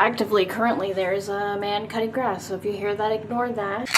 actively, currently, there's a man cutting grass, so if you hear that, ignore that.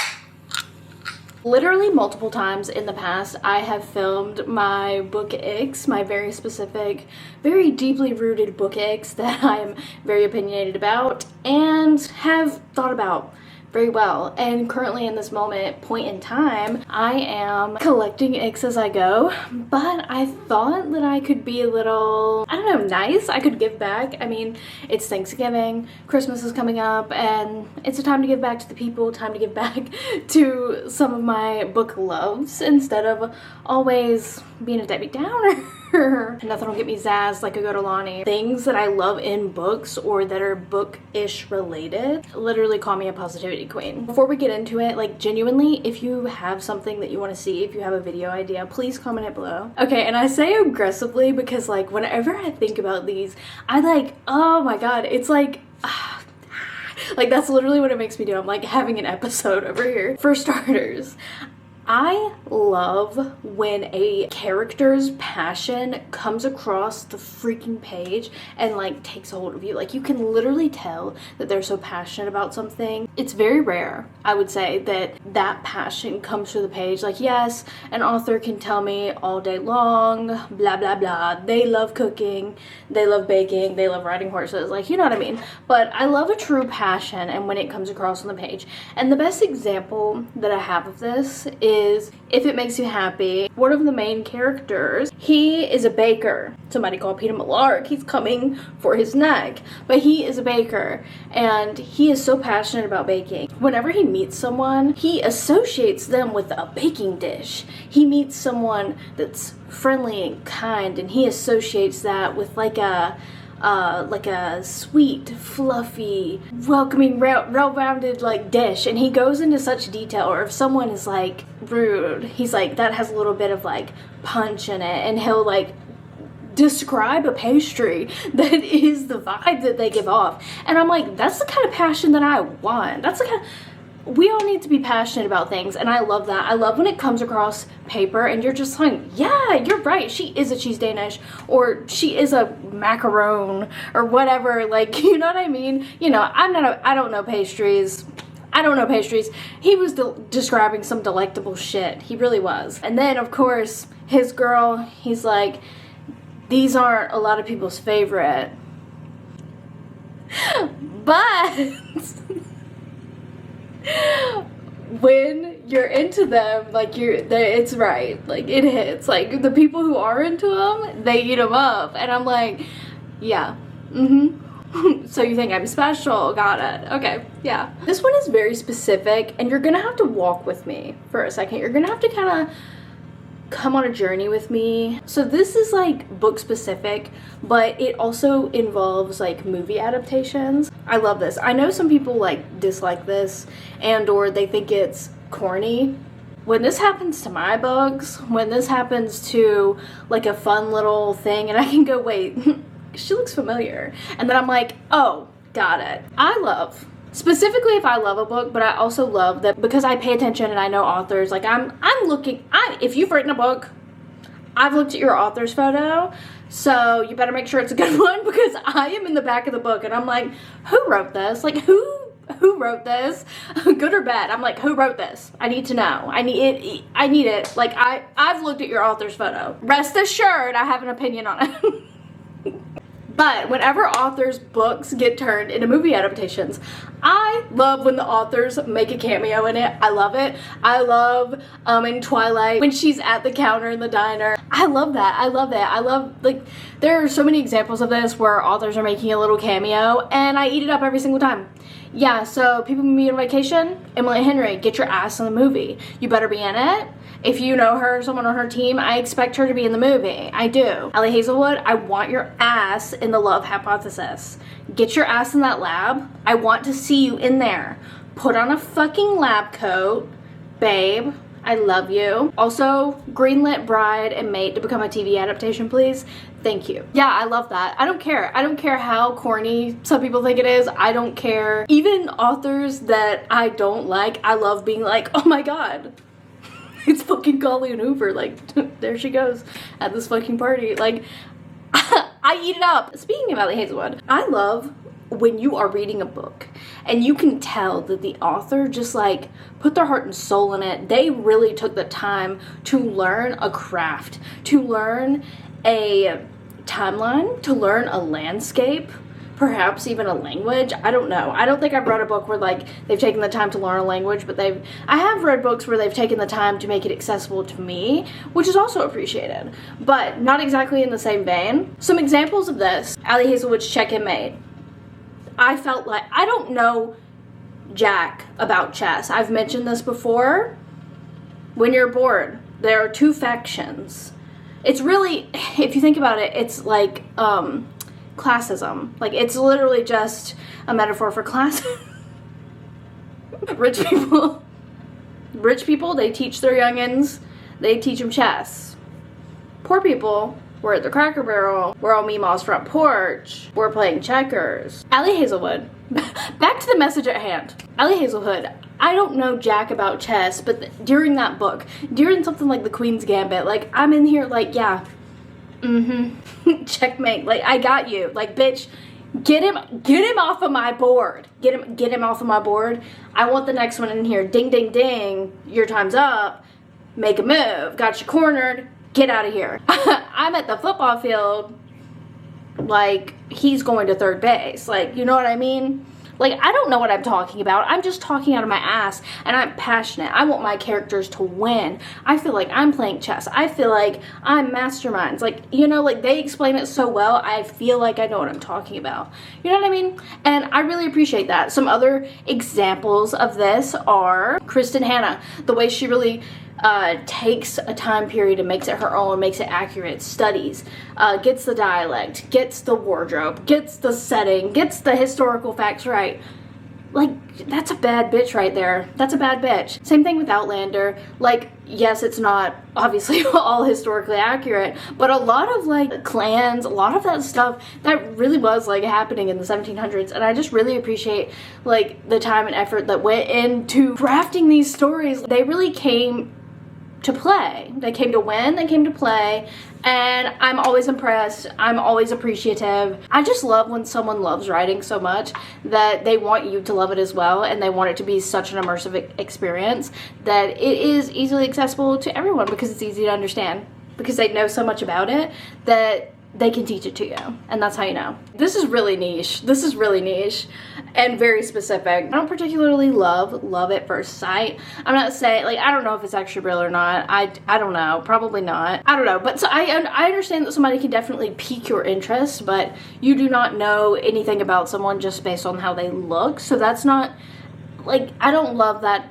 Literally multiple times in the past, I have filmed my book icks, my very specific, very deeply rooted book icks that I am very opinionated about and have thought about very well. And currently in this point in time, I am collecting icks as I go, but I thought that I could be a little, I don't know, nice. I could give back. I mean, it's Thanksgiving, Christmas is coming up, and it's a time to give back to the people, time to give back to some of my book loves instead of always being a Debbie Downer. Nothing will get me zazzed like a go to Lonnie. Things that I love in books or that are book-ish related, literally call me a positivity queen. Before we get into it, like genuinely, if you have something that you want to see, if you have a video idea, please comment it below. Okay, and I say aggressively because like whenever I think about these, I like, oh my god, it's like, like that's literally what it makes me do. I'm like having an episode over here. For starters, I love when a character's passion comes across the freaking page and like takes a hold of you. Like you can literally tell that they're so passionate about something. It's very rare, I would say, that passion comes through the page. Like yes, an author can tell me all day long, blah, blah, blah. They love cooking, they love baking, they love riding horses. Like, you know what I mean? But I love a true passion and when it comes across on the page. And the best example that I have of this is If It Makes You Happy. One of the main characters, he is a baker. Somebody called Peter Millark. He's coming for his neck. But he is a baker and he is so passionate about baking. Whenever he meets someone, he associates them with a baking dish. He meets someone that's friendly and kind and he associates that with like a sweet, fluffy, welcoming, well-rounded like dish, and he goes into such detail. Or if someone is like rude, he's like, that has a little bit of like punch in it, and he'll like describe a pastry that is the vibe that they give off. And I'm like, that's the kind of passion that I want. That's the kind of, we all need to be passionate about things, and I love that. I love when it comes across paper and you're just like, yeah, you're right, she is a cheese Danish, or she is a macaron, or whatever, like, you know what I mean? You know, I don't know pastries. I don't know pastries. He was describing some delectable shit. He really was. And then, of course, his girl, he's like, these aren't a lot of people's favorite. But when you're into them, like it's right, like it hits. Like the people who are into them, they eat them up, and I'm like, yeah, so you think I'm special? Got it. Okay, yeah. This one is very specific, and you're gonna have to walk with me for a second. You're gonna have to kind of come on a journey with me. So this is like book specific, but it also involves like movie adaptations. I love this. I know some people like dislike this and or they think it's corny. When this happens to my books, when this happens to like a fun little thing and I can go, wait, she looks familiar, and then I'm like, oh, got it. I love, specifically if I love a book, but I also love that because I pay attention and I know authors, like if you've written a book, I've looked at your author's photo, so you better make sure it's a good one, because I am in the back of the book and I'm like, who wrote this? Like who wrote this? Good or bad? I'm like, who wrote this? I need to know. I need it. Like I've looked at your author's photo. Rest assured, I have an opinion on it. But whenever authors' books get turned into movie adaptations, I love when the authors make a cameo in it. I love it. I love in Twilight when she's at the counter in the diner. I love that. I love that. I love, like, there are so many examples of this where authors are making a little cameo and I eat it up every single time. Yeah, so people meet on vacation, Emily Henry, get your ass in the movie. You better be in it. If you know her, someone on her team, I expect her to be in the movie. I do. Ellie Hazelwood, I want your ass in The Love Hypothesis. Get your ass in that lab. I want to see you in there. Put on a fucking lab coat, babe. I love you. Also, greenlit Bride and Mate to become a TV adaptation, please. Thank you. Yeah, I love that. I don't care. I don't care how corny some people think it is. I don't care. Even authors that I don't like, I love being like, oh my god, it's fucking Colleen Hoover. Like, there she goes at this fucking party. Like, I eat it up. Speaking of Ellie Hazelwood, I love when you are reading a book and you can tell that the author just like put their heart and soul in it. They really took the time to learn a craft, to learn a timeline, to learn a landscape, perhaps even a language. I don't know. I don't think I've read a book where like they've taken the time to learn a language, but I have read books where they've taken the time to make it accessible to me, which is also appreciated, but not exactly in the same vein. Some examples of this: Ali Hazelwood's Check-In Mate. I felt like, I don't know jack about chess. I've mentioned this before. When you're bored, there are two factions. It's really, if you think about it, it's like classism. Like, it's literally just a metaphor for class. Rich people, they teach their youngins, they teach them chess. Poor people, we're at the Cracker Barrel, we're on Meemaw's front porch, we're playing checkers. Ali Hazelwood, back to the message at hand. Ali Hazelwood, I don't know jack about chess, but during that book, during something like The Queen's Gambit, like, I'm in here like, yeah, checkmate, like, I got you, like, bitch, get him off of my board, get him off of my board. I want the next one in here, ding, ding, ding, your time's up, make a move, got you cornered, get out of here. I'm at the football field, like, he's going to third base, like, you know what I mean? Like, I don't know what I'm talking about. I'm just talking out of my ass, and I'm passionate. I want my characters to win. I feel like I'm playing chess. I feel like I'm masterminds. Like, you know, like, they explain it so well, I feel like I know what I'm talking about. You know what I mean? And I really appreciate that. Some other examples of this are Kristen Hanna. The way she really takes a time period and makes it her own, makes it accurate, studies, gets the dialect, gets the wardrobe, gets the setting, gets the historical facts right. Like, that's a bad bitch right there. That's a bad bitch. Same thing with Outlander. Like, yes, it's not obviously all historically accurate, but a lot of like clans, a lot of that stuff that really was like happening in the 1700s, and I just really appreciate like the time and effort that went into crafting these stories. They really came to play. They came to win, they came to play, and I'm always impressed. I'm always appreciative. I just love when someone loves writing so much that they want you to love it as well, and they want it to be such an immersive experience that it is easily accessible to everyone because it's easy to understand, because they know so much about it that they can teach it to you, and that's how you know. This is really niche. This is really niche and very specific. I don't particularly love at first sight. I'm not saying, like, I don't know if it's actually real or not. I don't know. Probably not. I don't know. But so I understand that somebody can definitely pique your interest, but you do not know anything about someone just based on how they look. So that's not, like, I don't love that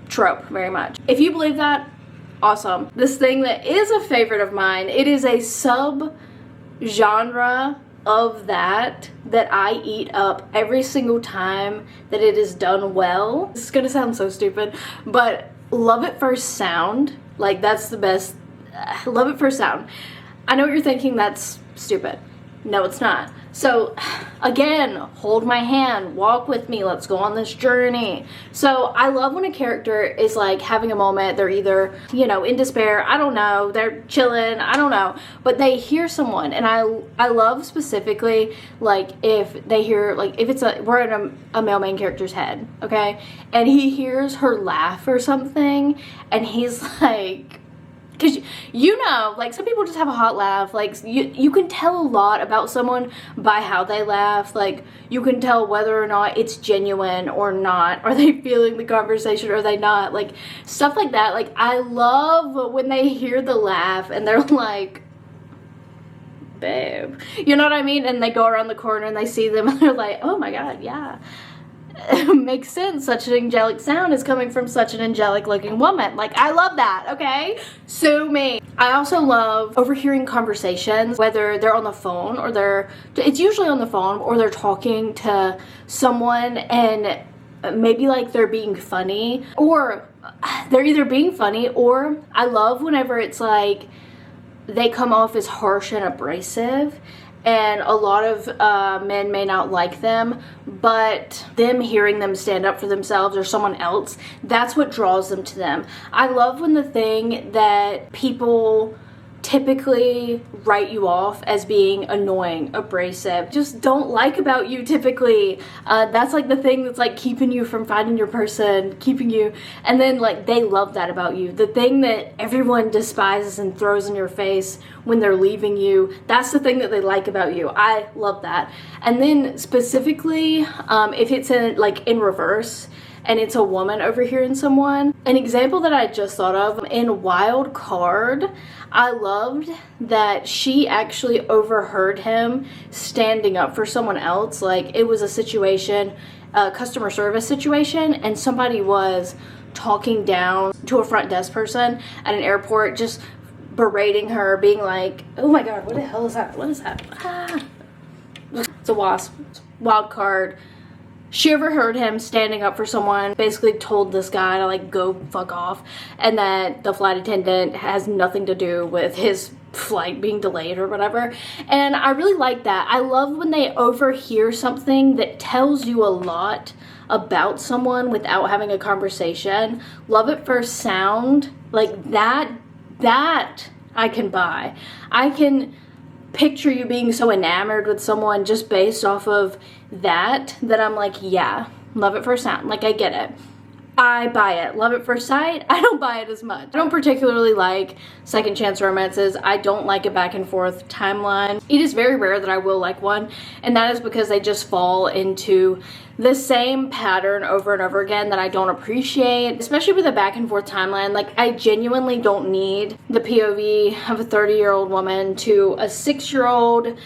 trope very much. If you believe that, awesome. This thing that is a favorite of mine, it is a sub-genre of that I eat up every single time that it is done well. This is gonna sound so stupid, but love at first sound, like, that's the best. Love at first sound. I know what you're thinking, that's stupid. No, it's not. So again, hold my hand, walk with me, let's go on this journey. So I love when a character is like having a moment, they're either, you know, in despair, I don't know, they're chilling, I don't know, but they hear someone. And I love specifically, like, if they hear, like, if it's we're in a male main character's head, okay, and he hears her laugh or something, and he's like, because, you know, like, some people just have a hot laugh. Like, you can tell a lot about someone by how they laugh. Like, you can tell whether or not it's genuine or not. Are they feeling the conversation or are they not? Like, stuff like that. Like, I love when they hear the laugh and they're like, babe. You know what I mean? And they go around the corner and they see them and they're like, oh my God, yeah. It makes sense. Such an angelic sound is coming from such an angelic looking woman. Like, I love that, okay? Sue me. I also love overhearing conversations, whether they're on the phone or it's usually on the phone, or they're talking to someone and maybe like they're being funny, or they're either being funny, or I love whenever it's like they come off as harsh and abrasive. And a lot of men may not like them, but them hearing them stand up for themselves or someone else, that's what draws them to them. I love when the thing that people typically write you off as being annoying, abrasive, just don't like about you typically. That's like the thing that's like keeping you from finding your person, keeping you, and then like they love that about you. The thing that everyone despises and throws in your face when they're leaving you, that's the thing that they like about you. I love that. And then specifically, if it's in reverse, and it's a woman overhearing someone. An example that I just thought of, in Wild Card, I loved that she actually overheard him standing up for someone else. Like, it was a situation, a customer service situation, and somebody was talking down to a front desk person at an airport, just berating her, being like, oh my god, what the hell is that? What is that? Ah. It's a wasp. Wild Card. She overheard him standing up for someone, basically told this guy to like go fuck off, and that the flight attendant has nothing to do with his flight being delayed or whatever. And I really like that. I love when they overhear something that tells you a lot about someone without having a conversation. Love at first sound, like that I can buy. I can picture you being so enamored with someone just based off of that I'm like, yeah, love at first sound. Like, I get it. I buy it. Love at first sight, I don't buy it as much. I don't particularly like second chance romances. I don't like a back and forth timeline. It is very rare that I will like one, and that is because they just fall into the same pattern over and over again that I don't appreciate, especially with a back and forth timeline. Like, I genuinely don't need the POV of a 30-year-old woman to a 6-year-old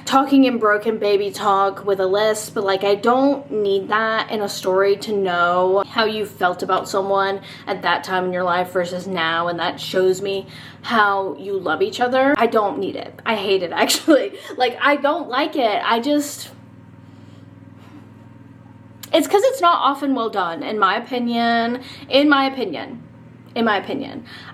talking in broken baby talk with a lisp. But like, I don't need that in a story to know how you felt about someone at that time in your life versus now, and that shows me how you love each other. I don't need it. I hate it, actually. Like, I don't like it. It's because it's not often well done, in my opinion.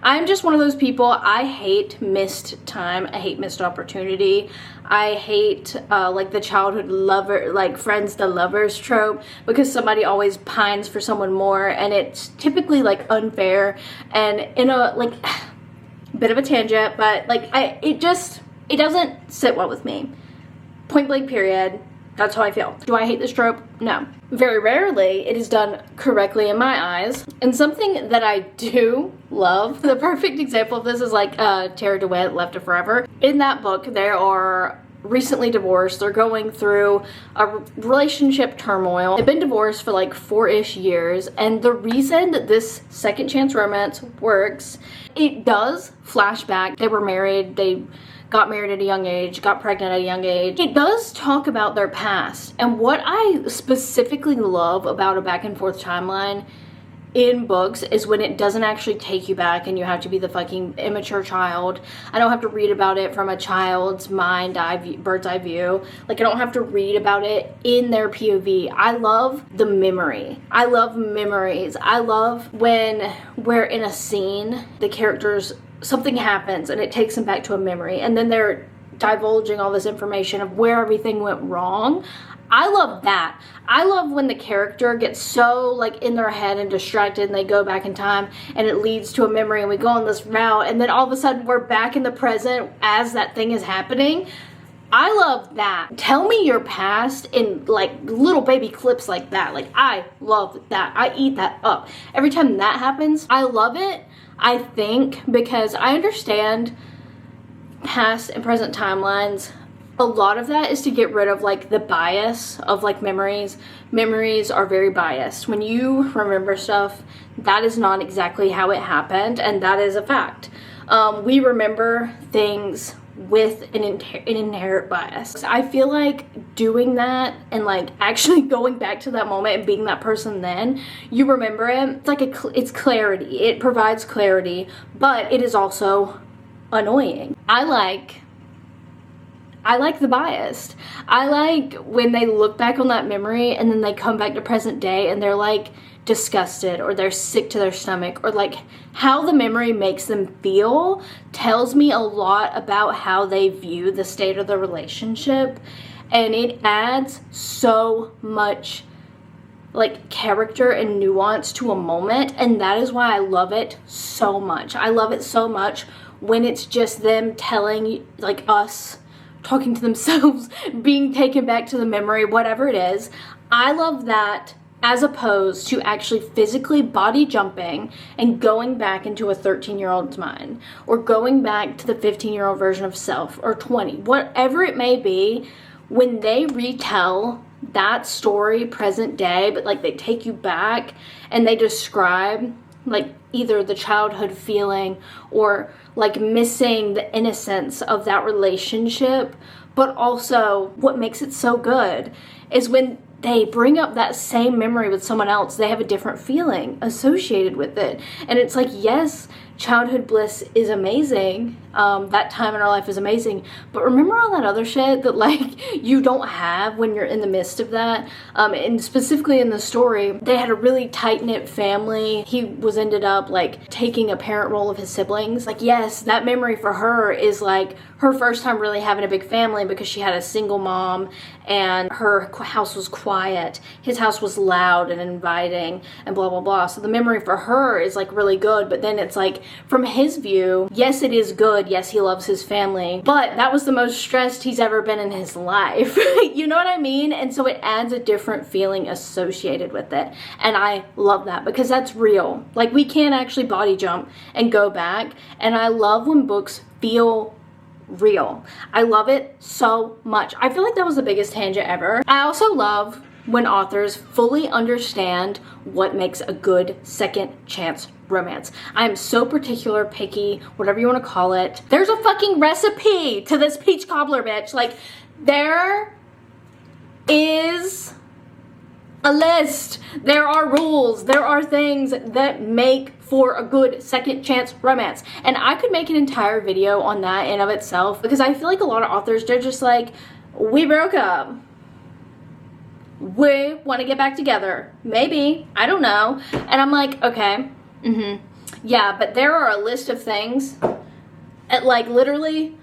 I'm just one of those people, I hate missed time. I hate missed opportunity. I hate like the childhood lover, like friends to lovers trope, because somebody always pines for someone more, and it's typically like unfair and in a like bit of a tangent, but like it doesn't sit well with me. Point blank period. That's how I feel. Do I hate this trope? No. Very rarely it is done correctly in my eyes. And something that I do love, the perfect example of this is like Tara DeWitt, Left to Forever. In that book, they are recently divorced. They're going through a relationship turmoil. They've been divorced for like 4-ish years. And the reason that this second chance romance works, it does flashback. They were married. They got married at a young age, got pregnant at a young age. It does talk about their past. And what I specifically love about a back and forth timeline in books is when it doesn't actually take you back and you have to be the fucking immature child. I don't have to read about it from a child's bird's eye view. Like, I don't have to read about it in their POV. I love the memory. I love memories. I love when we're in a scene, the characters, something happens and it takes them back to a memory, and then they're divulging all this information of where everything went wrong. I love that. I love when the character gets so like in their head and distracted and they go back in time and it leads to a memory and we go on this route and then all of a sudden we're back in the present as that thing is happening. I love that. Tell me your past in like little baby clips like that. Like, I love that. I eat that up. Every time that happens, I love it. I think because I understand past and present timelines. A lot of that is to get rid of like the bias of like memories. Memories are very biased. When you remember stuff, that is not exactly how it happened, and that is a fact. We remember things with an inherent bias. I feel like doing that and like actually going back to that moment and being that person, then you remember it. It's like it's clarity. It provides clarity, but it is also annoying. I like the biased. I like when they look back on that memory and then they come back to present day and they're like disgusted or they're sick to their stomach, or like how the memory makes them feel tells me a lot about how they view the state of the relationship, and it adds so much like character and nuance to a moment, and that is why I love it so much. I love it so much when it's just them telling, like us, talking to themselves, being taken back to the memory, whatever it is. I love that as opposed to actually physically body jumping and going back into a 13-year-old's mind, or going back to the 15-year-old version of self, or 20, whatever it may be. When they retell that story present day, but like they take you back and they describe like either the childhood feeling or like missing the innocence of that relationship, but also what makes it so good is when they bring up that same memory with someone else, they have a different feeling associated with it. And it's like, yes, childhood bliss is amazing. That time in our life is amazing. But remember all that other shit that like you don't have when you're in the midst of that. And specifically in the story, they had a really tight-knit family. He was ended up like taking a parent role of his siblings. Like, yes, that memory for her is like her first time really having a big family, because she had a single mom and her house was quiet. His house was loud and inviting and blah, blah, blah. So the memory for her is like really good. But then it's like, from his view, yes, it is good. Yes, he loves his family, but that was the most stressed he's ever been in his life. You know what I mean? And so it adds a different feeling associated with it. And I love that because that's real. Like, we can actually body jump and go back. And I love when books feel real. I love it so much. I feel like that was the biggest tangent ever. I also love when authors fully understand what makes a good second chance romance. I am so particular, picky, whatever you want to call it. There's a fucking recipe to this peach cobbler, bitch. Like, there is a list. There are rules. There are things that make for a good second chance romance. And I could make an entire video on that in of itself, because I feel like a lot of authors, they're just like, we broke up. We want to get back together. Maybe. I don't know. And I'm like, okay. Yeah, but there are a list of things at, like, literally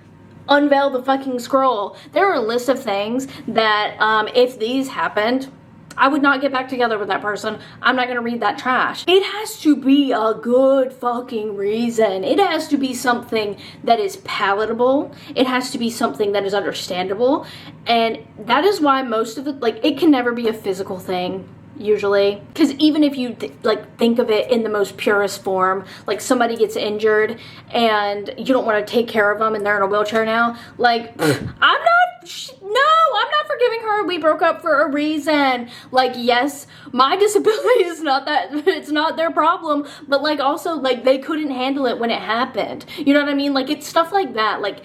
unveil the fucking scroll. There are a list of things that if these happened, I would not get back together with that person. I'm not gonna read that trash. It has to be a good fucking reason. It has to be something that is palatable. It has to be something that is understandable. And that is why most of it, like, it can never be a physical thing. Usually, because even if you think of it in the most purest form, like somebody gets injured and you don't want to take care of them and they're in a wheelchair now, like, I'm not forgiving her. We broke up for a reason. Like, yes, my disability is not that, it's not their problem, but like also like they couldn't handle it when it happened. You know what I mean? Like, it's stuff like that. Like,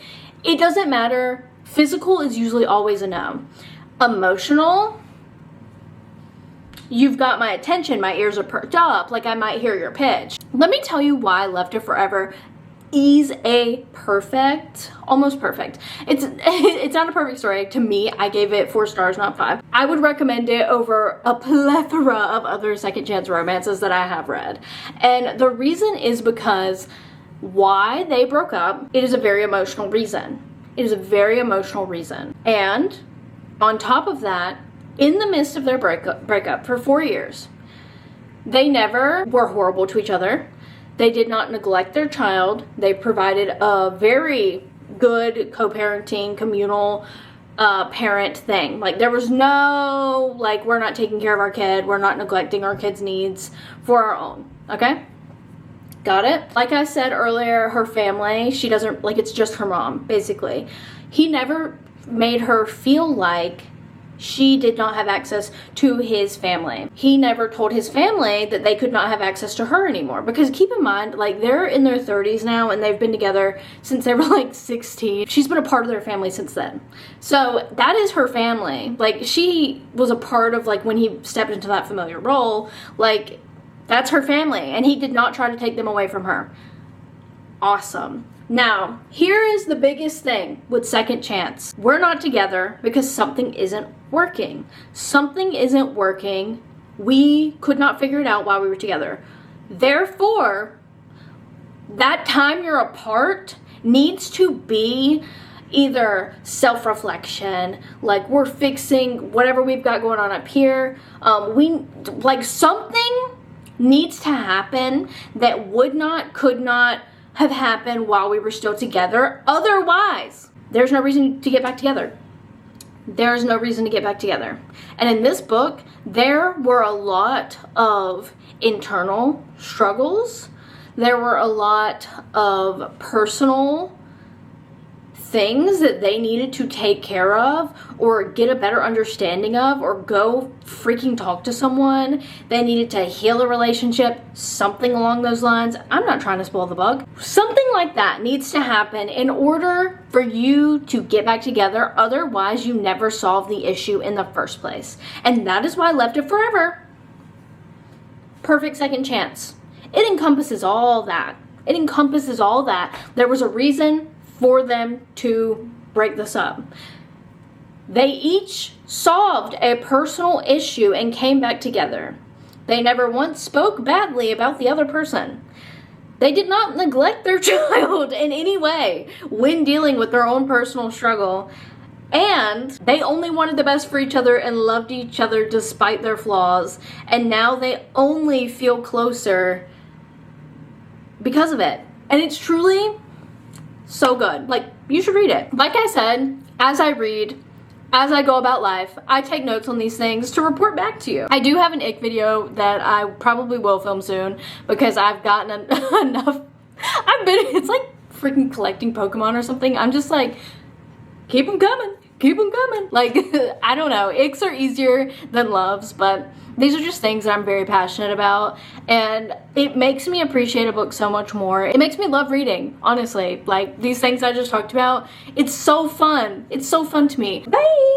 it doesn't matter. Physical is usually always a no. Emotional, you've got my attention, my ears are perked up, like I might hear your pitch. Let me tell you why Left It Forever is a perfect, almost perfect. It's not a perfect story. To me, I gave it 4 stars, not 5. I would recommend it over a plethora of other second chance romances that I have read. And the reason is because why they broke up, it is a very emotional reason. It is a very emotional reason. And on top of that, in the midst of their breakup for 4 years, they never were horrible to each other. They did not neglect their child. They provided a very good co-parenting, communal parent thing. Like, there was no, like, we're not taking care of our kid. We're not neglecting our kid's needs for our own. Okay? Got it? Like I said earlier, her family, she doesn't, like, it's just her mom, basically. He never made her feel like she did not have access to his family. He never told his family that they could not have access to her anymore. Because keep in mind, like, they're in their 30s now and they've been together since they were like 16. She's been a part of their family since then. So that is her family. Like, she was a part of, like, when he stepped into that familiar role, like, that's her family. And he did not try to take them away from her. Awesome. Now, here is the biggest thing with second chance. We're not together because something isn't working. Something isn't working. We could not figure it out while we were together. Therefore, that time you're apart needs to be either self-reflection, like we're fixing whatever we've got going on up here. Something needs to happen that would not, could not, have happened while we were still together. Otherwise, there's no reason to get back together. There's no reason to get back together. And in this book, there were a lot of internal struggles. There were a lot of personal things that they needed to take care of or get a better understanding of, or go freaking talk to someone. They needed to heal a relationship, something along those lines. I'm not trying to spoil the book. Something like that needs to happen in order for you to get back together. Otherwise, you never solve the issue in the first place. And that is why I left it forever. Perfect second chance. It encompasses all that. It encompasses all that. There was a reason for them to break this up. They each solved a personal issue and came back together. They never once spoke badly about the other person. They did not neglect their child in any way when dealing with their own personal struggle. And they only wanted the best for each other and loved each other despite their flaws. And now they only feel closer because of it. And it's truly so good. Like, you should read it. Like I said, as I read, as I go about life, I take notes on these things to report back to you. I do have an ick video that I probably will film soon because I've gotten enough. It's like freaking collecting Pokemon or something. I'm just like, keep them coming. Keep them coming. Like, I don't know. Icks are easier than loves, but these are just things that I'm very passionate about, and it makes me appreciate a book so much more. It makes me love reading, honestly. Like, these things I just talked about, it's so fun. It's so fun to me. Bye!